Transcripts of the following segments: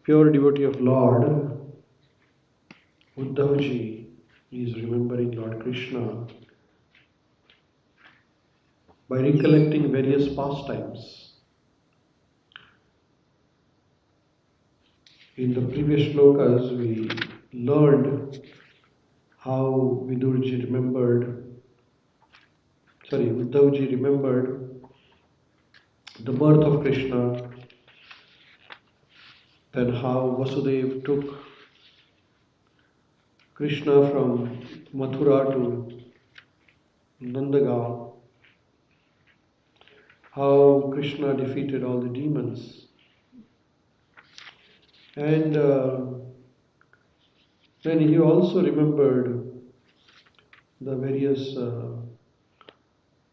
pure devotee of Lord, Uddhavji is remembering Lord Krishna by recollecting various pastimes. In the previous shlokas, we learned how Uddhavji remembered the birth of Krishna, then how Vasudeva took Krishna from Mathura to Nandagaon, how Krishna defeated all the demons, and then he also remembered the various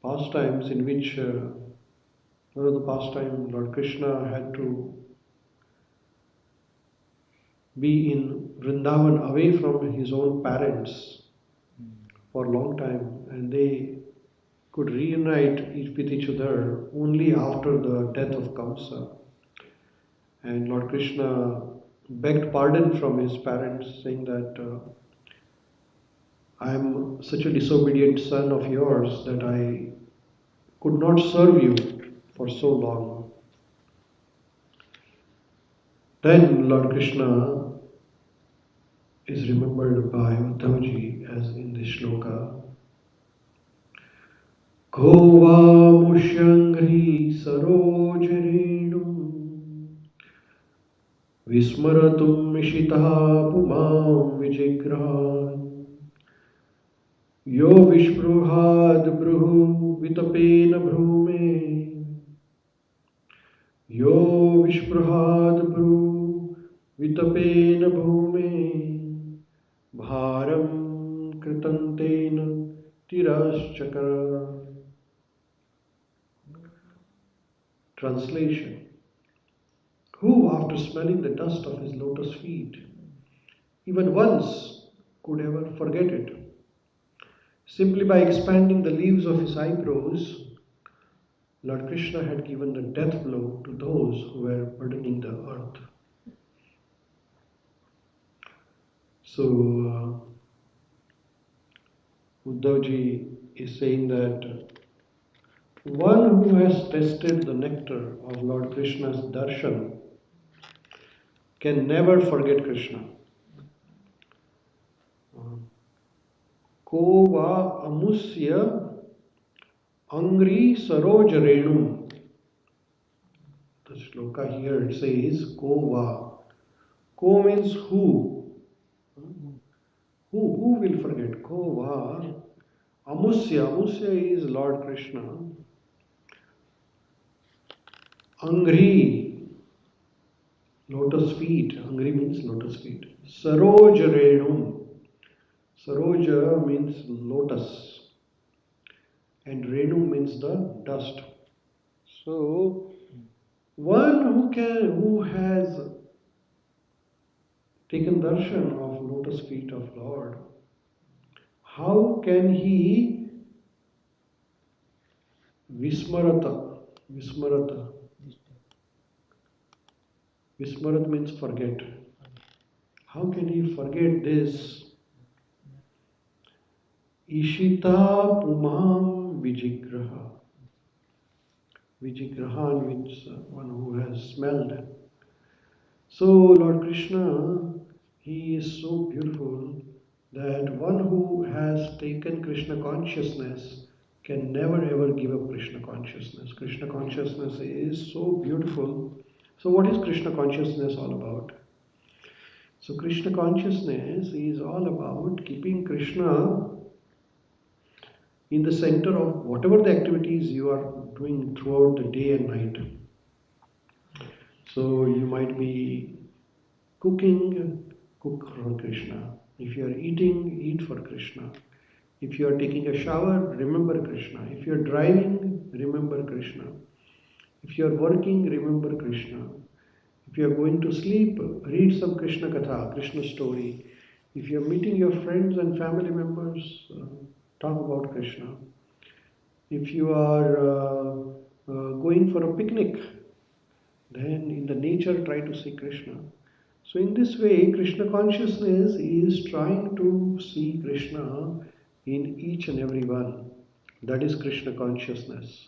pastimes in which one of the pastime Lord Krishna had to be in Vrindavan away from his own parents for a long time, and they could reunite with each other only after the death of Kamsa. And Lord Krishna begged pardon from his parents, saying that I am such a disobedient son of yours that I could not serve you for so long. Then Lord Krishna is remembered by Uddhavji as in this shloka. Ko va mushyangri sarojrenu vismaratum mishitah pumam vijigrahan yo vishpruhad bruhu vitapena bhrume yo vishpruhad bruhu vitapena bhume bharam kritantena tiraschakara. Translation: who, after smelling the dust of his lotus feet, even once could ever forget it? Simply by expanding the leaves of his eyebrows, Lord Krishna had given the death blow to those who were burdening the earth. So, Uddhavji is saying that one who has tasted the nectar of Lord Krishna's darshan can never forget Krishna. Ko va amusya angri saroj renu. The shloka here it says ko va. Ko means who. Who will forget? Ko va. Amusya. Amusya is Lord Krishna. Angri. Lotus feet. Angri means lotus feet. Saroj renu. Saroja means lotus. And renu means the dust. So one who has taken darshan of lotus feet of Lord, how can he vismarata? Vismarat means forget. How can he forget this? Ishita pumam vijigraha. Vijigrahan means one who has smelled. So Lord Krishna, he is so beautiful that one who has taken Krishna consciousness can never ever give up Krishna consciousness. Krishna consciousness is so beautiful. So what is Krishna consciousness all about? So Krishna consciousness is all about keeping Krishna in the center of whatever the activities you are doing throughout the day and night. So you might be cooking, cook for Krishna. If you are eating, eat for Krishna. If you are taking a shower, remember Krishna. If you are driving, remember Krishna. If you are working, remember Krishna. If you are going to sleep, read some Krishna Katha, Krishna story. If you are meeting your friends and family members, talk about Krishna. If you are going for a picnic, then in the nature try to see Krishna. So in this way, Krishna consciousness is trying to see Krishna in each and every one. That is Krishna consciousness.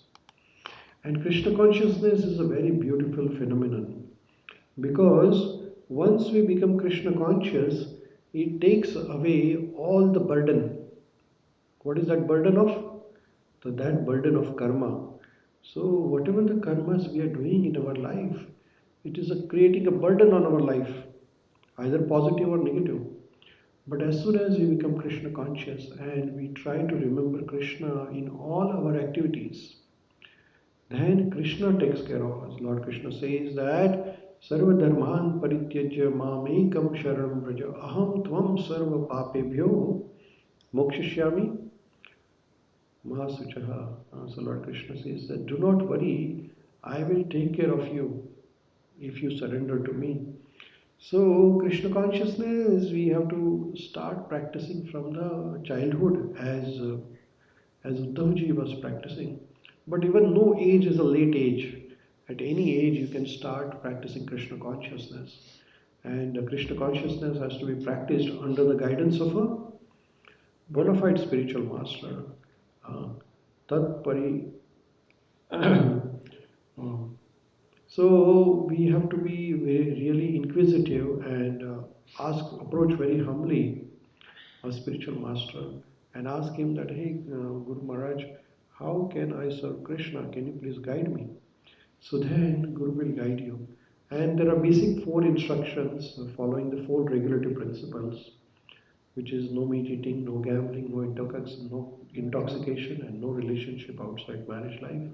And Krishna consciousness is a very beautiful phenomenon because once we become Krishna conscious, it takes away all the burden. What is that burden of? So that burden of karma. So whatever the karmas we are doing in our life, it is creating a burden on our life, either positive or negative. But as soon as we become Krishna conscious and we try to remember Krishna in all our activities, then Krishna takes care of us. Lord Krishna says that Sarva Dharman Parityajya Mamekam Sharanam Praja Aham Tvam Sarva Papebhyo Mokshishyami Mahasuchaha. So Lord Krishna says that do not worry, I will take care of you if you surrender to me. So Krishna consciousness we have to start practicing from the childhood as Uddhavji was practicing. But even no age is a late age. At any age you can start practicing Krishna consciousness. And Krishna consciousness has to be practiced under the guidance of a bona fide spiritual master. Tat pari. So we have to be really inquisitive and approach very humbly a spiritual master and ask him that, hey, Guru Maharaj, how can I serve Krishna? Can you please guide me? So then Guru will guide you. And there are basic four instructions following the four regulative principles, which is no meat eating, no gambling, no intoxication, and no relationship outside marriage life.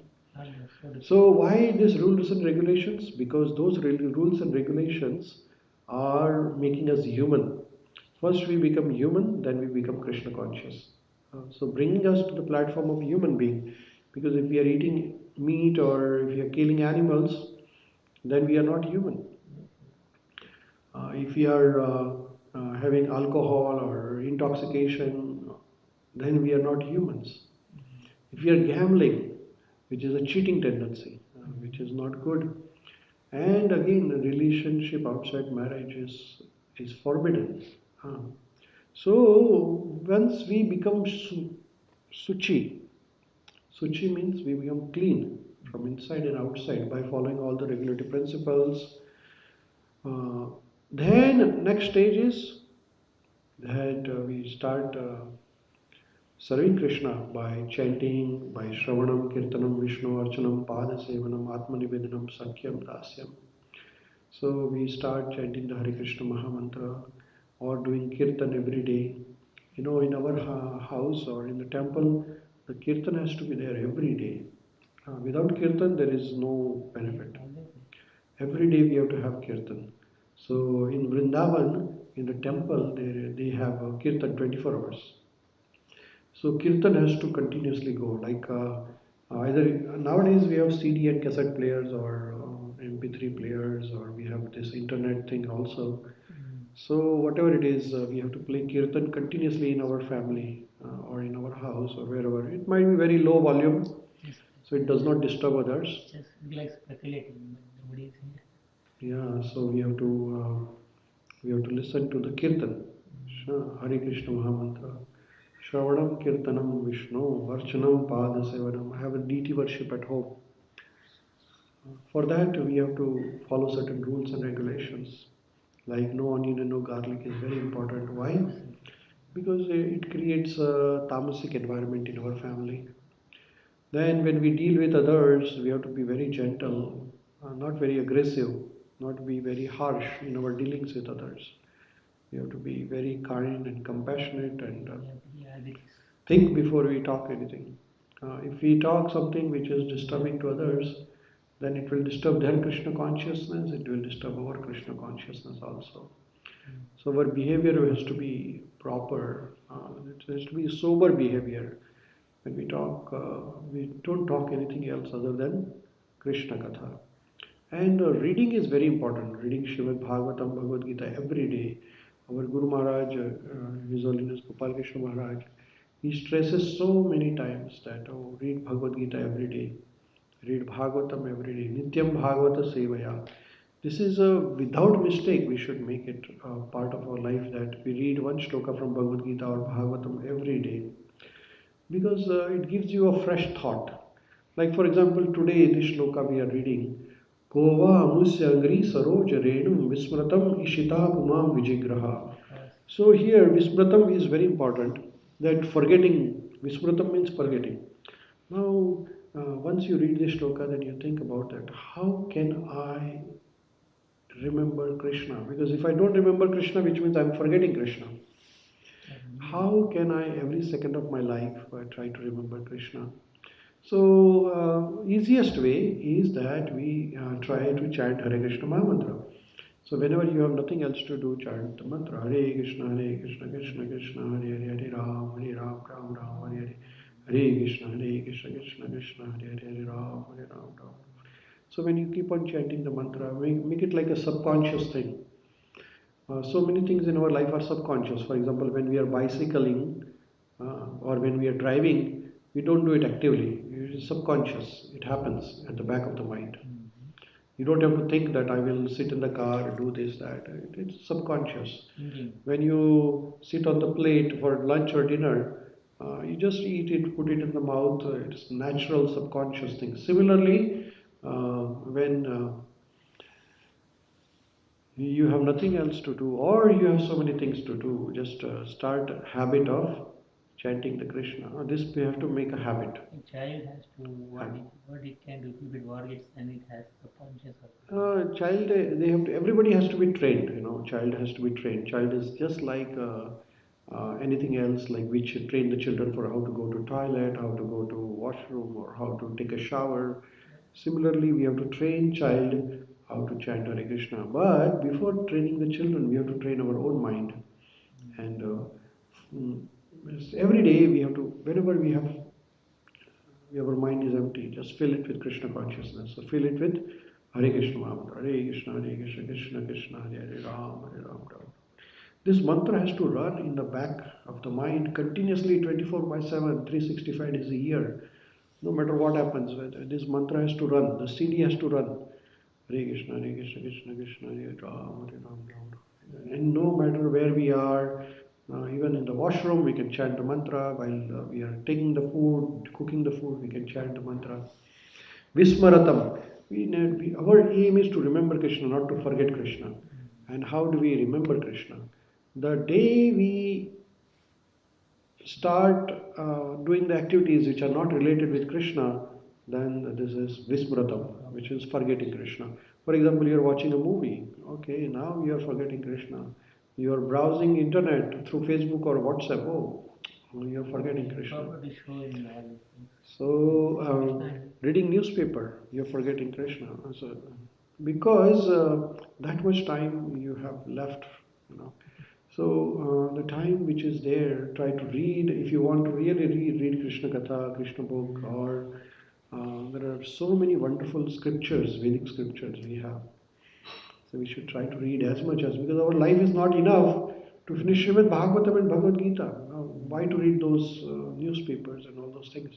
So why these rules and regulations? Because those rules and regulations are making us human. First we become human, then we become Krishna conscious. So bringing us to the platform of human being. Because if we are eating meat or if we are killing animals, then we are not human. If we are having alcohol or intoxication, then we are not humans. If we are gambling, which is a cheating tendency, which is not good, and again, a relationship outside marriage is forbidden. So once we become suchi, suchi means we become clean from inside and outside by following all the regulative principles. Then next stage is that we start serving Krishna by chanting, by Shravanam, Kirtanam, Vishnu, Archanam, Pada Sevanam, Atmanivedanam, Sakyam, Dasyam. So we start chanting the Hare Krishna Maha Mantra or doing Kirtan every day. You know, in our house or in the temple, the Kirtan has to be there every day. Without Kirtan, there is no benefit. Every day we have to have Kirtan. So in Vrindavan, in the temple, they have Kirtan 24 hours. So Kirtan has to continuously go. Like either nowadays we have CD and cassette players or MP3 players, or we have this internet thing also. So whatever it is, we have to play Kirtan continuously in our family or in our house or wherever. It might be very low volume, so it does not disturb others. Just like speculating, but nobody is here. Yeah, so we have to listen to the Kirtan. Hare Krishna Mahamantra. Shravanam Kirtanam Vishnu Archanam Pada Sevanam. I have a deity worship at home. For that we have to follow certain rules and regulations. Like no onion and no garlic is very important. Why? Because it creates a tamasic environment in our family. Then when we deal with others, we have to be very gentle, not very aggressive, not be very harsh in our dealings with others. We have to be very kind and compassionate and think before we talk anything. If we talk something which is disturbing to others, then it will disturb their Krishna consciousness, it will disturb our Krishna consciousness also. So our behavior has to be proper, it has to be sober behavior. When we talk, we don't talk anything else other than Krishna Katha. And reading is very important. Reading Shrimad Bhagavatam, Bhagavad Gita every day. Our Guru Maharaj, His Holiness Gopal Krishna Maharaj, he stresses so many times that read Bhagavad Gita every day, read Bhagavatam every day, Nityam Bhagavata Sevaya. This is a without mistake. We should make it a part of our life that we read one shloka from Bhagavad Gita or Bhagavatam every day, because it gives you a fresh thought. Like for example, today in this shloka we are reading, Kova amusya angri saroj renum vismratam ishita pumam vijigraha. So here vismratam is very important. That forgetting, vismratam means forgetting. Now, once you read this shloka, then you think about that. How can I remember Krishna? Because if I don't remember Krishna, which means I'm forgetting Krishna. How can I, every second of my life, try to remember Krishna? So, easiest way is that we try to chant Hare Krishna Maha Mantra. So, whenever you have nothing else to do, chant the mantra Hare Krishna, Krishna Krishna, Hare Hare, Hare Ram, Ram Ram, Hare Hare. Hare Krishna, Krishna Krishna, Hare Hare, Hare Ram, Ram. So when you keep on chanting the mantra, make it like a subconscious thing. So many things in our life are subconscious. For example, when we are bicycling or when we are driving, we don't do it actively. It is subconscious. It happens at the back of the mind. You don't have to think that I will sit in the car, do this, that. It's subconscious. When you sit on the plate for lunch or dinner, you just eat it, put it in the mouth. It's natural subconscious thing. Similarly, when you have nothing else to do, or you have so many things to do, just start a habit of chanting the Krishna. This we have to make a habit. A child has to what it can do if it forgets, then it has subconscious. Child, they have to, everybody has to be trained. Child has to be trained. Child is just like anything else. Like we should train the children for how to go to toilet, how to go to washroom, or how to take a shower. Similarly, we have to train child how to chant Hare Krishna. But before training the children, we have to train our own mind. And mm, every day we have to, whenever our mind is empty, just fill it with Krishna consciousness. So fill it with Hare Krishna mantra. Hare Krishna, Krishna Krishna, Hare Hare, Hare Ram, Ram. This mantra has to run in the back of the mind continuously 24 by 7, 365 days a year. No matter what happens, this mantra has to run. The CD has to run. Hare Krishna, Krishna Krishna, Hare Ram, Ram. And no matter where we are, even in the washroom, we can chant the mantra. While we are taking the food, cooking the food, we can chant the mantra. Vismaratam. Our aim is to remember Krishna, not to forget Krishna. And how do we remember Krishna? The day we start doing the activities which are not related with Krishna, then this is Vismratam, which is forgetting Krishna. For example, you are watching a movie. Okay, now you are forgetting Krishna. You are browsing internet through Facebook or WhatsApp. Oh, you are forgetting Krishna. So, reading newspaper, you're forgetting Krishna. So, because that much time you have left, you know. So, the time which is there, try to read. If you want to really read Krishna Katha, Krishna book, or there are so many wonderful scriptures, Vedic scriptures we have. So, we should try to read as much as, because our life is not enough to finish Shrimad Bhagavatam and Bhagavad Gita. Why to read those newspapers and all those things?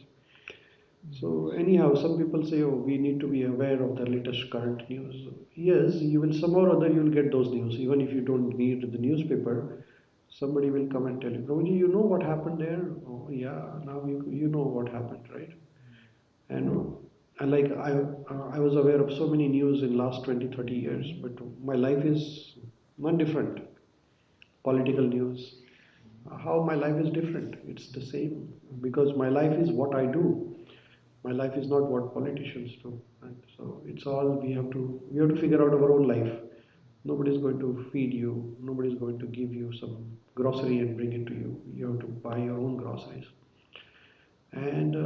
So anyhow, some people say, oh, we need to be aware of the latest current news. Yes, you will somehow or other you will get those news. Even if you don't read the newspaper, somebody will come and tell you, Prabhuji, you know what happened there? Oh yeah, now you know what happened, right? And like I was aware of so many news in last 20, 30 years, but my life is not different. Political news, how my life is different. It's the same because my life is what I do. My life is not what politicians do. And so it's all we have to figure out our own life. Nobody is going to feed you. Nobody is going to give you some grocery and bring it to you. You have to buy your own groceries. And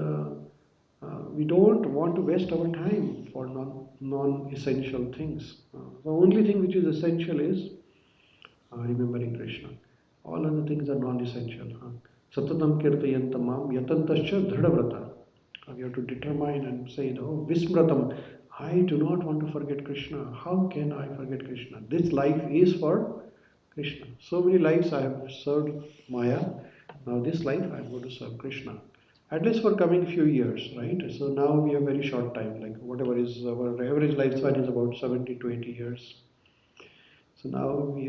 we don't want to waste our time for non-essential things. The only thing which is essential is remembering Krishna. All other things are non-essential. Satatam kirtayantamam yatantascha dhridavrata. We have to determine and say, oh, Vismratam, I do not want to forget Krishna. How can I forget Krishna? This life is for Krishna. So many lives I have served Maya. Now this life I am going to serve Krishna. at least for coming few years, right? So now we have very short time, like whatever is our average lifespan is about 70 to 80 years. So now we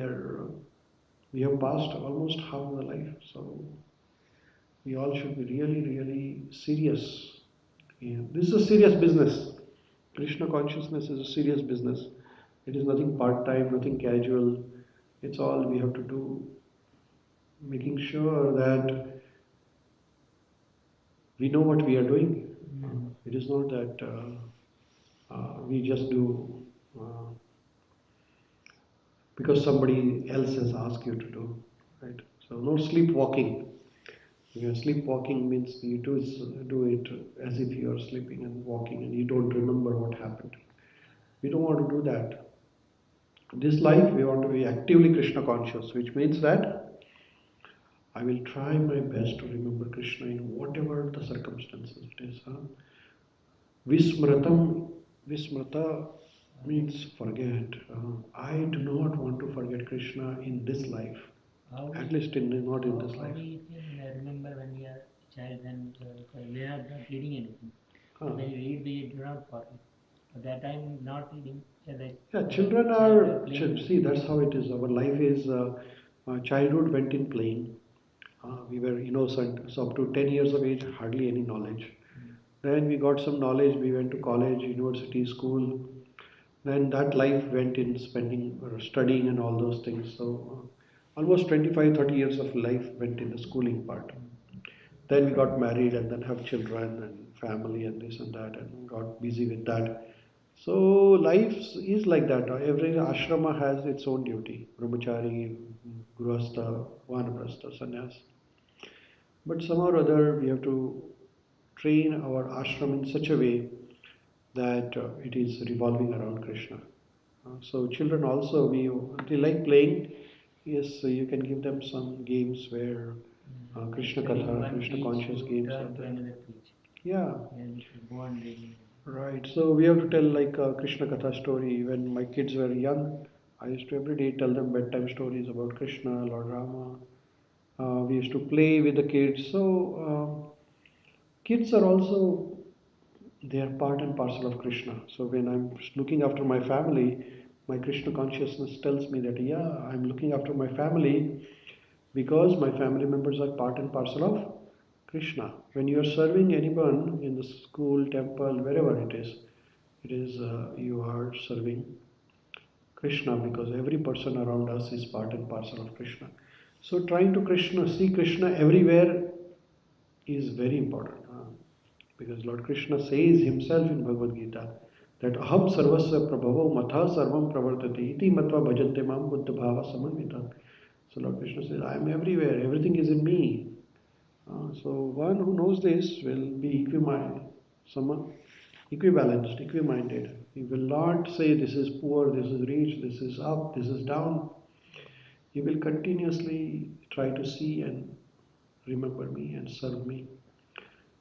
have passed almost half the life. So we all should be really, really serious. Yeah. This is a serious business. Krishna consciousness is a serious business. It is nothing part-time, nothing casual. It's all we have to do, making sure that we know what we are doing. It is not that we just do uh, because somebody else has asked you to do, right? So no sleepwalking. Sleepwalking means you do it as if you are sleeping and walking and you don't remember what happened. We don't want to do that. This life we want to be actively Krishna conscious, which means that I will try my best to remember Krishna in whatever the circumstances it is. Vismratam, Vismrata means forget. I do not want to forget Krishna in this life. At least not in this life. How we can remember when we are a child and we are not reading anything. When you read, we do not forget. At that time, not reading. Children are, see, that's how it is. Our life is, childhood went in playing. We were innocent. So up to 10 years of age, hardly any knowledge. Then we got some knowledge. We went to college, university, school. Then that life went in spending or studying and all those things. So almost 25, 30 years of life went in the schooling part. Then we got married and then have children and family and this and that and got busy with that. So life is like that. Every ashrama has its own duty. Brahmachari, Grihastha, Vanaprastha, Sannyas. But somehow or other we have to train our ashram in such a way that it is revolving around Krishna. So children also, they like playing. Yes, so you can give them some games where Krishna Katha, Krishna conscious games are there. Yeah. Right. So we have to tell like a Krishna Katha story. When my kids were young, I used to every day tell them bedtime stories about Krishna, Lord Rama. We used to play with the kids. So kids are also, they are part and parcel of Krishna. So when I'm looking after my family, my Krishna consciousness tells me that yeah, I'm looking after my family because my family members are part and parcel of Krishna. When you are serving anyone in the school, temple, wherever it is you are serving Krishna because every person around us is part and parcel of Krishna. So trying to see Krishna everywhere is very important. Because Lord Krishna says himself in Bhagavad Gita that aham sarvasya prabhavo matha sarvam pravartate iti matva bhajante mam buddha bhava samanvita. So Lord Krishna says, I am everywhere, everything is in me. So one who knows this will be equibalanced, equiminded. He will not say this is poor, this is rich, this is up, this is down. He will continuously try to see and remember me and serve me.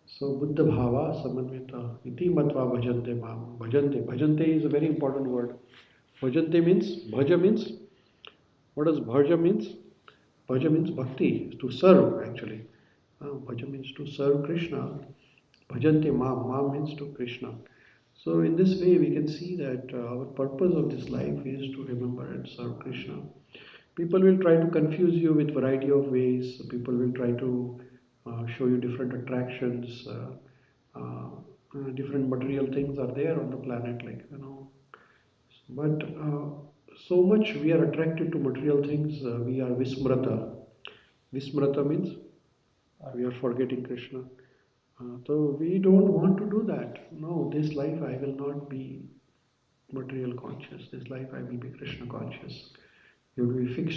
So Buddha Bhava Samanvita Iti Matva Bhajante Mam. Bhajante. Bhajante is a very important word. Bhajante means, Bhaja means, what does Bhaja means? Bhaja means bhakti, to serve actually. Bhaja means to serve Krishna. Bhajante Mam. Mam means to Krishna. So in this way we can see that our purpose of this life is to remember and serve Krishna. People will try to confuse you with variety of ways. People will try to show you different attractions. Different material things are there on the planet, like but so much we are attracted to material things, we are vismrata. Vismrata means we are forgetting Krishna. So we don't want to do that. No, this life I will not be material conscious. This life I will be Krishna conscious. You will be fixed